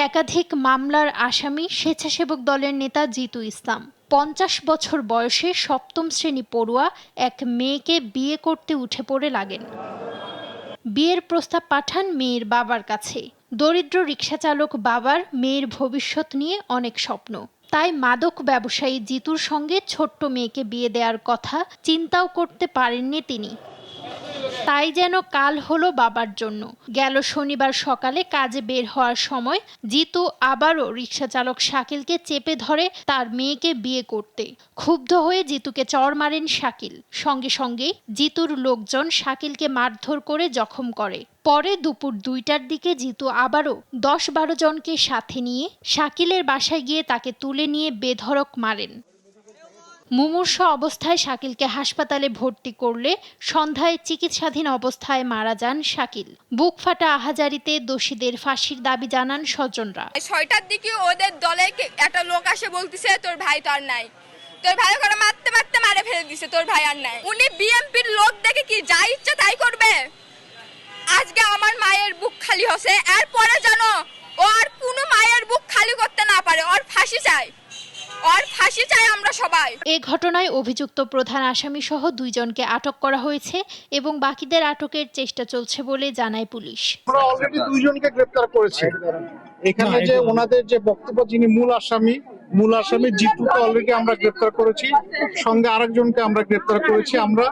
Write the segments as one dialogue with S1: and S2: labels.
S1: একাধিক মামলার আসামি স্বেচ্ছাসেবক দলের নেতা জিতু ইসলাম ৫০ বছর বয়সে সপ্তম শ্রেণী পড়ুয়া এক মেয়েকে বিয়ে করতে উঠে পড়ে লাগেন। বিয়ের প্রস্তাব পাঠান মেয়ের বাবার কাছে। দরিদ্র রিকশাচালক বাবার মেয়ের ভবিষ্যৎ নিয়ে অনেক স্বপ্ন, তাই মাদক ব্যবসায়ী জিতুর সঙ্গে ছোট্ট মেয়েকে বিয়ে দেওয়ার কথা চিন্তাও করতে পারেননি তিনি। তাই যেন কাল হলো বাবার জন্য। গেল শনিবার সকালে কাজে বের হওয়ার সময় জিতু আবারও রিকশাচালক শাকিলকে চেপে ধরে তার মেয়েকে বিয়ে করতে। ক্ষুব্ধ হয়ে জিতুকে চড় মারেন শাকিল। সঙ্গে সঙ্গেই জিতুর লোকজন শাকিলকে মারধর করে জখম করে। পরে দুপুর ২টার দিকে জিতু আবারও ১০-১২ জনকে সাথে নিয়ে শাকিলের বাসায় গিয়ে তাকে তুলে নিয়ে বেধড়ক মারেন। মুমূর্ষ অবস্থায় শাকিলকে হাসপাতালে ভর্তি করলে সন্ধ্যায় চিকিৎসাধীন অবস্থায় মারা যান শাকিল। বুক ফাটা আহাজারিতে দোষীদের ফাঁসির দাবি জানান স্বজনরা।
S2: ৬টার দিকে ওদের দলে একটা লোক আসে বলতেছে তোর ভাই তো আর নাই, তোর ভাই করে মারতে মারতে মারে ফেলে দিছে, তোর ভাই আর নাই। উনি বিএমপির লোক দেখে কি যা ইচ্ছা তাই করবে। আজকে আমার মায়ের বুক খালি হচ্ছে, এরপরে জানো ও আর কোনো মায়ের বুক খালি করতে না পারে। ওর ফাঁসি চাই, ওর ফাঁসি চাই আমরা সবাই।
S1: এ ঘটনায় অভিযুক্ত প্রধান আসামি সহ ২ জনকে আটক করা হয়েছে এবং বাকিদের আটকের চেষ্টা চলছে বলে জানায় পুলিশ।
S3: আমরা অলরেডি ২ জনকে গ্রেফতার করেছি। এখানে যে ওনাদের যে বক্তব্য, যিনি মূল আসামি জিতুকে অলরেডি আমরা গ্রেফতার করেছি, সঙ্গে আরেকজনকে আমরা গ্রেফতার করেছি। আমরা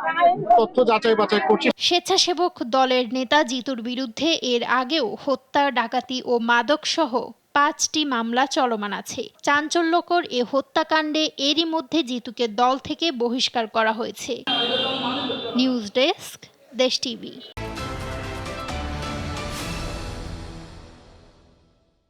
S3: তথ্য যাচাই বাছাই করছি।
S1: স্বেচ্ছাসেবক দলের নেতা জিতুর বিরুদ্ধে এর আগেও হত্যা, ডাকাতি ও মাদক সহ ৫টি মামলা চলমান আছে। চাঞ্চল্যকর এ হত্যাকাণ্ডে এরই মধ্যে জিতুকে দল থেকে বহিষ্কার করা হয়েছে। নিউজ ডেস্ক, দেশ টিভি।